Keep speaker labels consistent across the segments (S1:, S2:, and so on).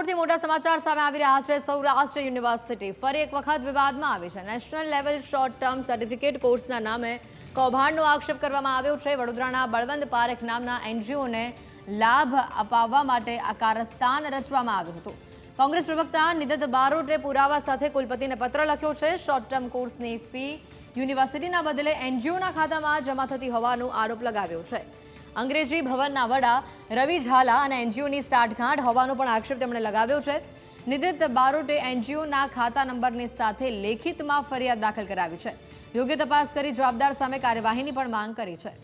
S1: સૌથી મોટા સમાચાર સામે આવી રહ્યા છે। સૌરાષ્ટ્ર યુનિવર્સિટી ફરી એક વખત વિવાદમાં આવી છે। National level short term certificate કોર્સના નામે કૌભાંડનો આક્ષેપ કરવામાં આવ્યો છે। વડોદરાના બળવંત પારેખ નામના એનજીઓને લાભ અપાવવા માટે આ કારસ્તાન રચવામાં આવ્યું હતું। કોંગ્રેસ પ્રવક્તા નિદિત બારોટે પુરાવા સાથે કુલપતિને પત્ર લખ્યો છે। શોર્ટ ટર્મ કોર્સની ફી યુનિવર્સિટીના બદલે એનજીઓના ખાતામાં જમા થતી હોવાનો આરોપ લગાવ્યો છે। અંગ્રેજી ભવનના વડા રવિ ઝાલા અને એનજીઓની સાઠગાંઠ હોવાનો પણ આક્ષેપ તેમણે લગાવ્યો છે। નિદિત બારોટે એનજીઓના ખાતા નંબરની સાથે લેખિતમાં ફરિયાદ દાખલ કરાવી છે। યોગ્ય તપાસ કરી જવાબદાર સામે કાર્યવાહીની પણ માંગ કરી છે।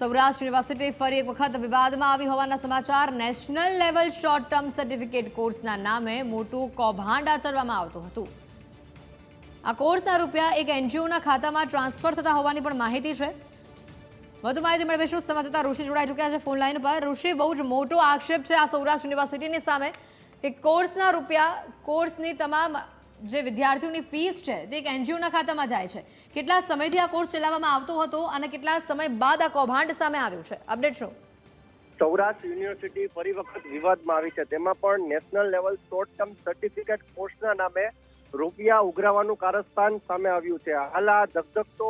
S1: સૌરાષ્ટ્ર યુનિવર્સિટી ફરી એક વખત વિવાદમાં આવી હોવાના સમાચાર। National level short term certificate કોર્સના નામે મોટું કૌભાંડ આચરવામાં આવતું હતું। આ કોર્સના રૂપિયા એક એનજીઓના ખાતામાં ટ્રાન્સફર થતા હોવાની પણ માહિતી છે। વધુ માહિતી મેળવીશું સંવાદદાતા ઋષિ જોડાઈ ચૂક્યા છે ફોન લાઈન પર। ઋષિ, બહુ જ મોટો આક્ષેપ છે આ સૌરાષ્ટ્ર યુનિવર્સિટીની સામે કે કોર્સના રૂપિયા, કોર્સની તમામ જે વિદ્યાર્થીઓની ફીસ છે તે એક એનજીઓના ખાતામાં જાય છે। કેટલા સમયથી આ કોર્સ ચલાવવામાં આવતો હતો અને કેટલા સમય બાદ આ કૌભાંડ સામે આવ્યું છે? અપડેટ શું?
S2: સૌરાષ્ટ્ર યુનિવર્સિટી ફરી વખત વિવાદમાં આવી છે। તેમાં પણ national level short term certificate કોર્સના નામે રૂપિયા ઉઘરાવાનું કારસ્તાન સામે આવ્યું છે। હાલ આ ધગધગતો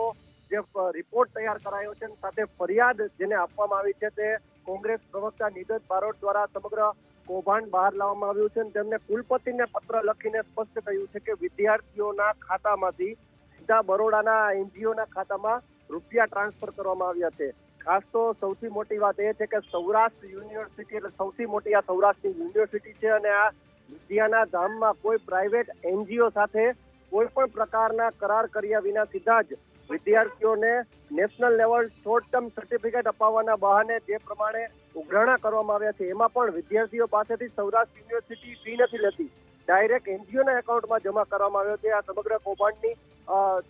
S2: જે રિપોર્ટ તૈયાર કરાયો છે સાથે ફરિયાદ જેને આપવામાં આવી છે તે કોંગ્રેસ પ્રવક્તા નિદિત બારોટ દ્વારા સમગ્ર કૌભાંડ બહાર લાવવામાં આવ્યું છે। તેમને કુલપતિને પત્ર લખીને સ્પષ્ટ કહ્યું છે કે વિદ્યાર્થીઓના ખાતામાંથી સીધા બરોડાના એનજીઓના ખાતામાં રૂપિયા ટ્રાન્સફર કરવામાં આવ્યા છે। ખાસ તો સૌથી મોટી વાત એ છે કે સૌરાષ્ટ્ર યુનિવર્સિટી એટલે સૌથી મોટી આ સૌરાષ્ટ્રની યુનિવર્સિટી છે અને આ વિદ્યાના ધામમાં કોઈ પ્રાઇવેટ એનજીઓ સાથે કોઈ પણ પ્રકારના કરાર કર્યા વિના સીધા જ વિદ્યાર્થીઓને national level short term certificate અપાવવાના બહાને જે પ્રમાણે ઉઘરાણા કરવામાં આવ્યા છે એમાં પણ વિદ્યાર્થીઓ પાસેથી સૌરાષ્ટ્ર યુનિવર્સિટી ફી નથી લેતી, ડાયરેક્ટ એનજીઓના એકાઉન્ટમાં જમા કરવામાં આવ્યો છે। આ સમગ્ર કૌભાંડની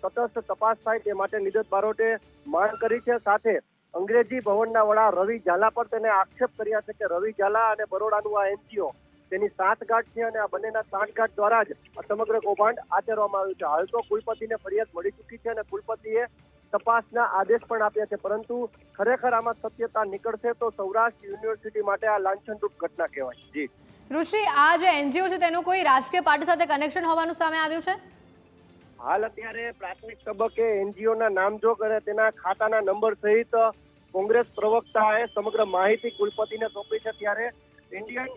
S2: તટસ્થ તપાસ થાય તે માટે નિદિત બારોટે માંગ કરી છે। સાથે અંગ્રેજી ભવનના વડા રવિ ઝાલા પર તેને આક્ષેપ કર્યા છે કે રવિ ઝાલા અને બરોડાનું આ એનજીઓ તેની સાંઠગાંઠ છે અને આ બંનેના સાંઠગાંઠ દ્વારા જ આ સમગ્ર કૌભાંડ આચરવામાં આવ્યું છે। હાલ તો કુલપતિને ફરિયાદ મળી ચૂકી છે અને કુલપતિએ તપાસના આદેશ પણ આપ્યા છે, પરંતુ ખરેખર આમાં સત્યતા નીકળશે તો સૌરાષ્ટ્ર યુનિવર્સિટી માટે આ લાંછનરૂપ ઘટના કહેવાય। જી
S1: ઋષિ, આ જે એનજીઓ છે તેનું કોઈ રાજકીય પાર્ટી સાથે કનેક્શન હોવાનું સામે આવ્યું છે?
S2: હાલ અત્યારે પ્રાથમિક તબક્કે એનજીઓના નામજોગ અને તેના ખાતાના નંબર સહિત કોંગ્રેસ પ્રવક્તાએ સમગ્ર માહિતી કુલપતિને સોંપી છે। ત્યારે Indian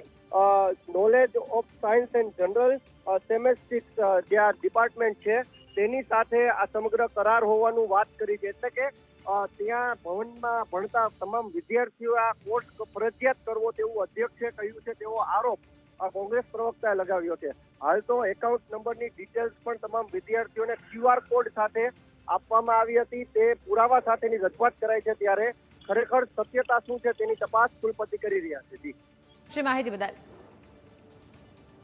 S2: knowledge of science and general સેમેસ્ટિક્સ જે આ ડિપાર્ટમેન્ટ છે તેની સાથે આ સમગ્ર કરાર હોવાનું વાત કરી છે। એટલે કે ત્યાં ભવનમાં ભણતા તમામ વિદ્યાર્થીઓ આ કોર્સ ફરજિયાત કરવો તેવું અધ્યક્ષે કહ્યું છે તેવો આરોપ કોંગ્રેસ પ્રવક્તાએ લગાવ્યો છે। હાલ તો એકાઉન્ટ નંબરની ડિટેલ્સ પણ તમામ વિદ્યાર્થીઓને QR કોડ સાથે આપવામાં આવી હતી, તે પુરાવા સાથેની રજૂઆત કરાઈ છે। ત્યારે ખરેખર સત્યતા શું છે તેની તપાસ કુલપતિ કરી રહ્યા છે। જી,
S1: માહિતી બદલ